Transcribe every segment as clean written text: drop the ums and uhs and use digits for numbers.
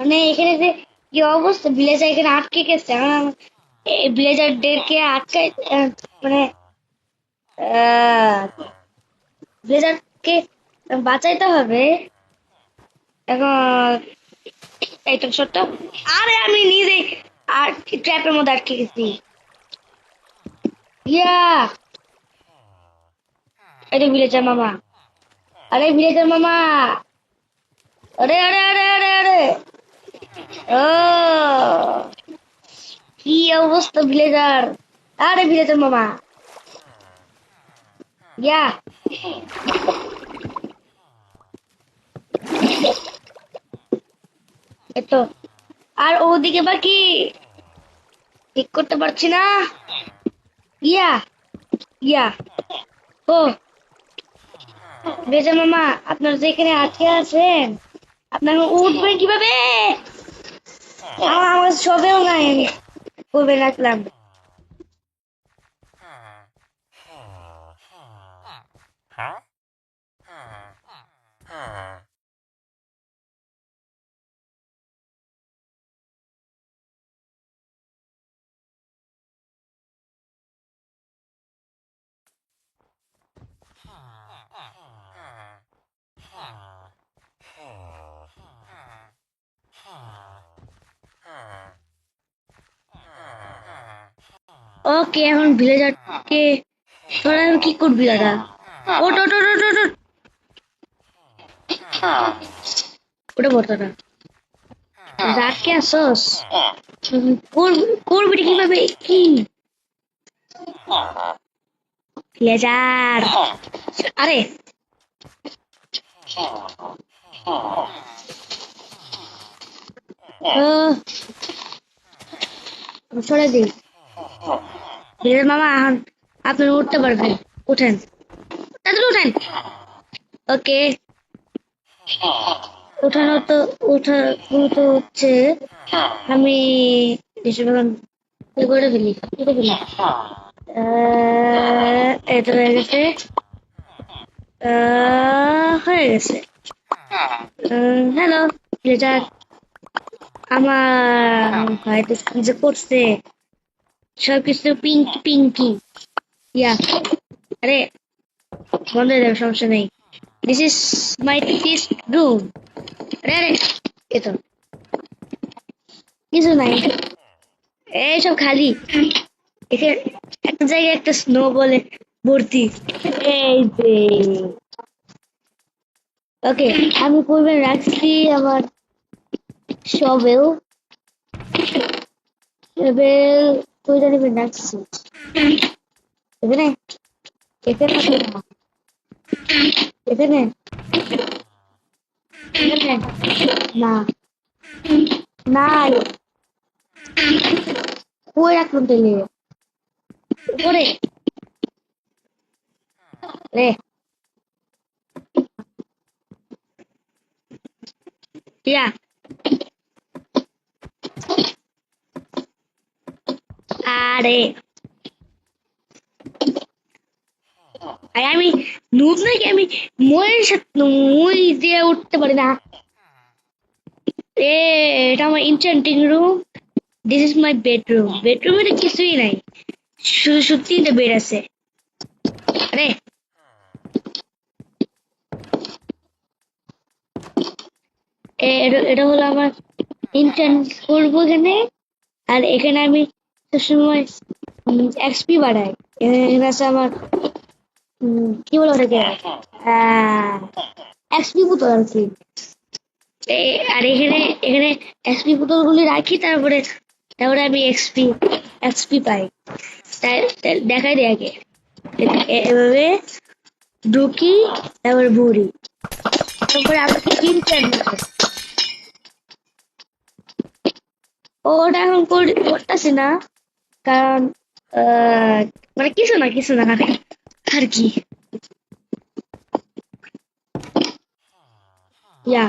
মানে এখানে যে কি অবস্থা, ভিলেজার এখানে আটকে গেছে। ভিলেজারদেরকে আটকে মানে ভিলেজারকে বাঁচাইতে হবে এখন। এই তো সত্য। আরে আমি নিজে আর ট্র্যাপের মধ্যে আটকে গেছি। ইয়া, এটা ভিলেজার মামা। আরে ভিলেজার মামা, আরে আরে আরে আরে আরে ও, কি অবস্থা ভিলেজার। আরে ভিলেজার মামা, ইয়া, এতো। আর ওদিকে বাকি ঠিক করতে পারছি না। ইয়া, ইয়া, ও ভিলেজার মামা, আপনার যেখানে আটকে আছেন আপনার উঠবেন কিভাবে? আমার সবেও নাই, আমি করবে রাখলাম। ওকে, এখন ভিলেজারকে তোরা কি করবি দাদা? ওট ওট ওট ওট ওট ওট। ওটা বলতো না, রাখকে আসোস করবি কিভাবে কি? ভিলেজার, আরে সরে দিই। ভিলেজার মামা, এখন আপনি উঠতে পারবেন, উঠেন, তাড়াতাড়ি উঠেন। ওকে, উঠানো তো উঠা তো হচ্ছে। আমি যেসব এখন করে ফেলি, কেটে ফেলি। এটা হয়ে গেছে, হয়ে গেছে। হ্যালো ভিলেজার, আমার হয়তো কি যে করছে, সবকিছু পিঙ্কি পিঙ্কি। ইয়া, আরে বন্ধ হয়ে যাবে, সমস্যা নেই। This is my test room. আরে আরে, এ তো কিছু নাই, এইসব খালি। এখানে একটা জায়গায় একটা স্নো বলে ভর্তি। এই যে, ওকে, আমি করবেন রাখছি আমার সবেও এবার তুই জানি রাখছি এখানে, এখানে এখানে এখানে না, নাই, কই রাখলাম তাহলে? উপরে রে, ইয়া, আরে আরে আমি নুব নাকি? আমি ময়ের সাথে মই দিয়ে উঠতে পারি না। এ, এটা আমার enchanting room. This is my bedroom. বেডরুমে তো কিছুই নাই, শুধু শুধু তো বেড আছে। আরে এটা হলো আমার ইনচেন্ট করবো এখানে। আর এখানে আমি সবসময় এক্সপি বাড়াই। এখানে আছে আমার কি বলে ওটাকে, এক্সপি বোতল আর কি। আর এখানে এখানে এক্সপি বোতল গুলি রাখি, তারপরে তারপরে আমি এক্সপি এক্সপি পাই। তাই দেখাই দেয় আগে, এভাবে ঢুকি, তারপরে বুড়ি, তারপরে আমাকে ইনচেন্ট করে। ওটা এখন করতেছি না, কারণ মানে কিছু না আর কি। ইয়া,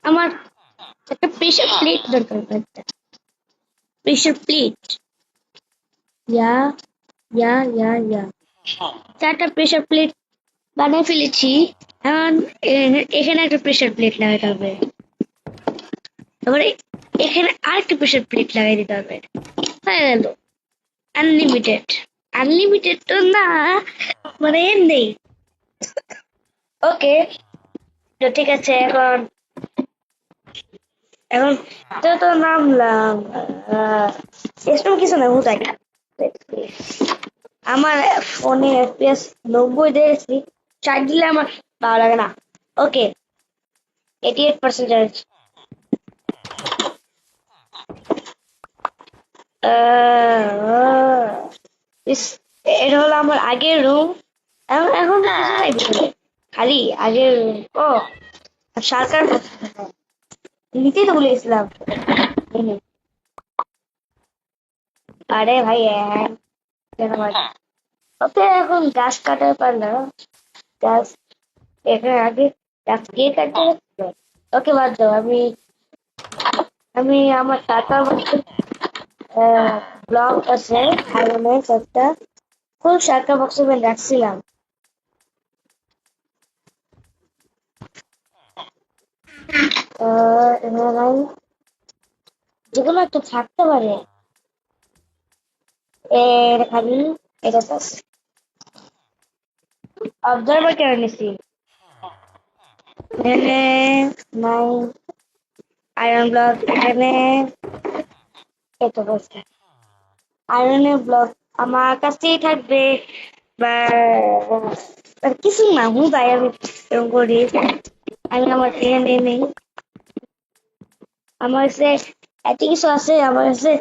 আমার একটা প্রেশার প্লেট দরকার, একটা প্রেশার প্লেট। ইয়া, ইয়া, ইয়া, ইয়া, 4টা প্রেশার প্লেট বানিয়ে ফেলেছি। এখন এখানে একটা প্রেশার প্লেট লাগাতে হবে। তারপরে এখানে আরেকটা প্রেশার প্লেট লাগাই দিতে হবে, হয়ে গেল আনলিমিটেড। আনলিমিটেড তো না, মানে এর নেই। ওকে, তো ঠিক আছে। এখন এখন তো নামলাম। এসব কিছু না, হুদাই আমার ফোনে এফপিএস 90 দেখেছি, চার দিলে আমার ভালো লাগে না। ওকে, 88% চার্জ। এটা হলো আমার আগের রুম। এখন এখন কিছু নাই ভিতরে, খালি আগের রুম। ও সরকার নিতেই তো ভুলে গেছিলাম। আরে ভাই কেন ভাই? ওকে, এখন গাছ কাটার পারলাম। গাছ এখানে আগে গাছ কে কাটতে যাচ্ছে? ওকে, বাদ দাও। আমি আমি আমার টাকার মধ্যে ব্লক আছে, আয়রনের একটা ফুল শার্কা বক্সে আমি রাখছিলাম। এবার যেগুলো একটু থাকতে পারে এর খালি এটা তো অবজারভার কেন নিছি এখানে নাই আয়রন ব্লক, এখানে এত বস্তু আয়রনের ব্লক আমার কাছেই থাকবে। বা আর কিছু না, তাই আমি এরকম করি। আমি আমার এখানে নেই, আমার কাছে এত কিছু আছে। আমার কাছে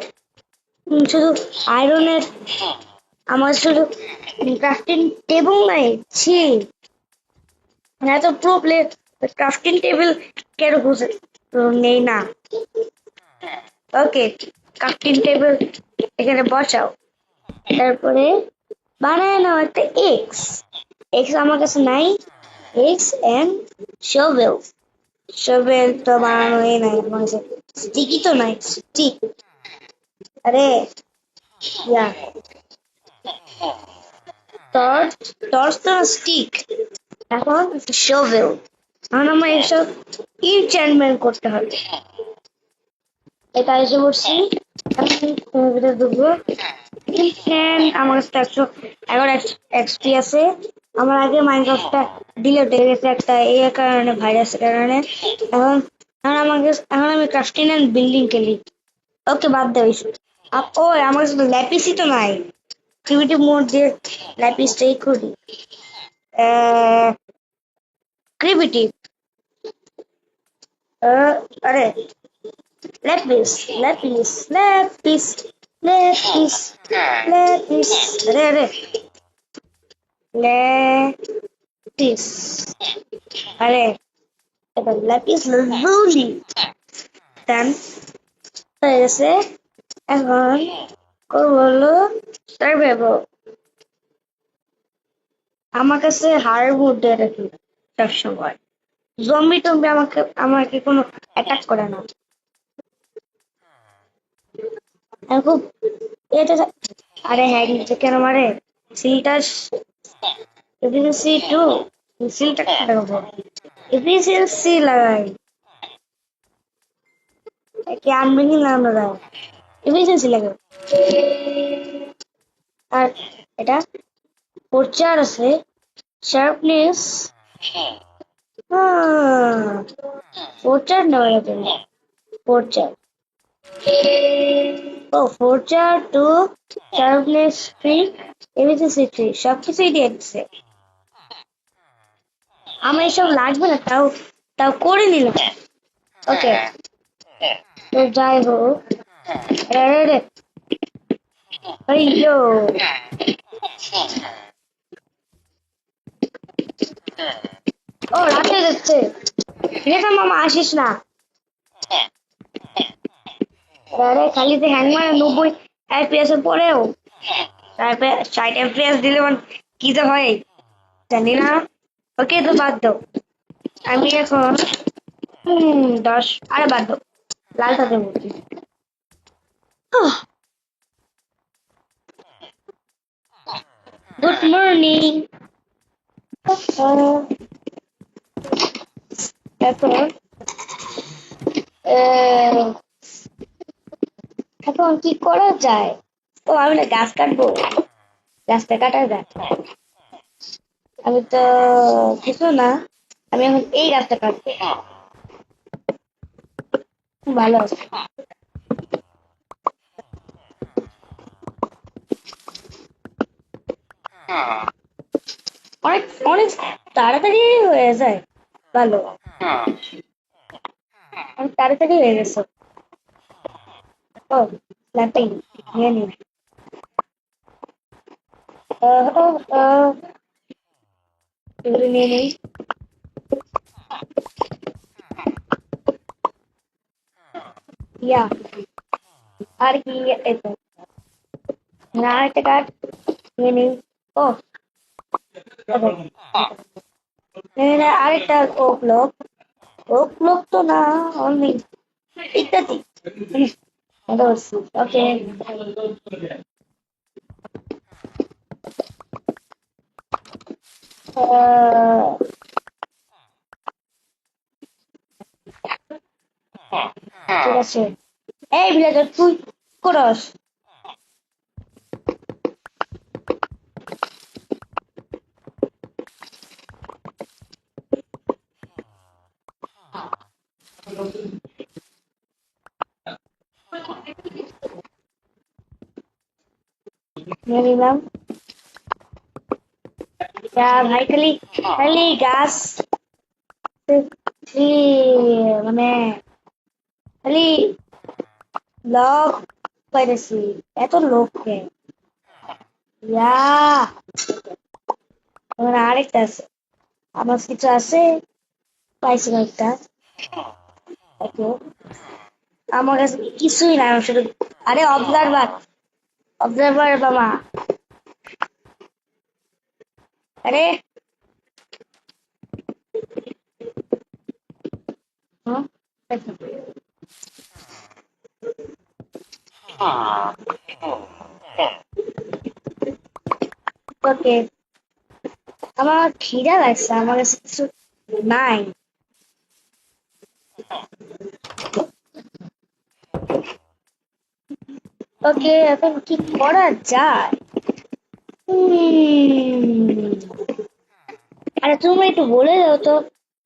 শুধু আয়রনের, আমার শুধু ক্রাফটিং টেবিল নাই। ছি, এত প্রবলেম। ক্রাফটিং টেবিল কেন বুঝে নেই না? ওকে, ক্রাফটিং টেবিল এখানে বসাও। তারপরে বানায় নাও একটা এক্স। এক্স আমার কাছে নাই। X and shovel. শোভেল তো বানানোই নাই আমার কাছে। স্টিকই তো নাই, স্টিক। আরে ইয়া, টর্চ। টর্চ তো স্টিক। এখন শোভেল। এখন আমার এসব ইনচ্যান্টমেন্ট করতে হবে। এটা এসে বসছি, ভিতরে ঢুকবো। আমার কাছে 111 এক্সপি আছে। আমার আগে মাইনক্রাফটটা ডিলেট হয়ে গেছে একটা এই কারণে, ভাইরাসের কারণে। এখন এখন আমি ক্রাফটিং এন্ড বিল্ডিং খেলি। ওকে, বাদ দাও এইসব। ও, আমার কাছে ল্যাপিসই তো নাই। প্রিমিটিভ মোড দিয়ে ল্যাপিসটাই করি। প্রিমিটিভ, আরে ল্যাপিস, ল্যাপিস, ল্যাপিস, ল্যাপিস, ল্যাপিস, আরে আরে ল্যাপিস, আরে এটা ল্যাপিস লাজুলি। দেন হয়ে গেছে। এখন করবো হলো সার্ভাইভাল। আমার কাছে হাড় মধ্যে রাখি সবসময়। জম্বি টম্বি আমাকে কোনো অ্যাটাক করে না। আমি খুব এটা, আরে হ্যাঁ নিচে কেন মারে? সিলটা এফিসিয়েন্সি টু, সিলটা লাগাবো, এফিসিয়েন্সি লাগাই। কি আনবিনি নাম লাগাই, এফিসিয়েন্সি লাগাই। আর এটা পোর্চার আছে, শার্পনেস। পোর্চার নেওয়া যাবে না। পোর্চার, ও fortune two, sharpness three, efficiency three, সবকিছুই দিয়ে দিচ্ছে। আমার এসব লাগবে না, তাও তাও করে নিলাম। ওকে, তো যাই হোক। রে আইয়ো, ও রাতে যাচ্ছে। রেখা মামা আসিস না। আরে খালি যে হ্যাং মারে 90 এফপিএস এর পরেও, তারপরে 60 এফপিএস দিলে কি যে হয় জানি না। ওকে, তো বাদ দাও। আমি এখন 10, আরে বাদ দাও, লালটা দেবো। Good morning. এখন এখন কি করা যায়? ও আমি না গাছ কাটবো, গাছটা কাটা যায়। আমি তো কিছু না, আমি এখন এই গাছটা কাটবো। ভালো আছে। অনেক অনেক তাড়াতাড়ি হয়ে যায়। ভালো, অনেক তাড়াতাড়ি হয়ে গেছে। ও লাট্টাই নিয়ে নিন। আহ, আহ, আহ, এগুলো নিয়ে নিই। ইয়া আর কি, এই তো না, একটা কাঠ নিয়ে নিই। ও এখানে আরেকটা ওক লোক তো না, অনেক ইত্যাদি। ওকে, ঠিক আছে। এই বিলাস তুই করস। নিয়ে নিলাম। যা ভাই, খালি খালি গাছ, খালি মানে খালি লোক পাইতেছি, এত লোককে। ইয়া ওখানে আরেকটা আছে, আমার কিছু আছে, পাইছি একটা। ওকে, আমার কাছে কিছুই নাই, আমি শুধু আরে অবজারভার, অবজারভার বাবা। আরে হ্যাঁ, ওকে, আমার খিদা লাগছে, আমার কাছে কিছু নাই। ওকে, এখন কি করা যায়? আরে তুমি একটু বলে দাও তো,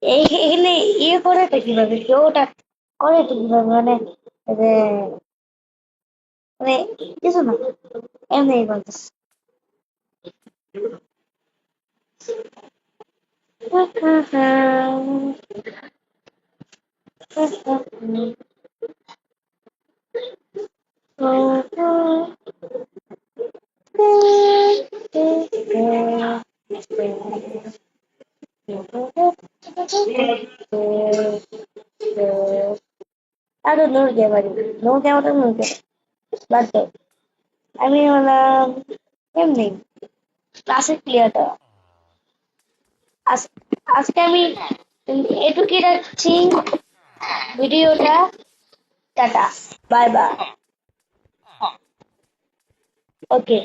এখানে ইয়ে করে তো কিভাবে, কেউ ওটা করে তো কিভাবে, মানে যে মানে কিছু না, এমনি বলতেছি। আরো নুরগে বাড়ি, নুরগে আমাদের নুরগে বাদ দাও। আমি বললাম এমনি ক্লাসিক প্লেয়ারটা। আজকে আমি এটুকুই রাখছি ভিডিওটা। Tata, bye bye. ওকে।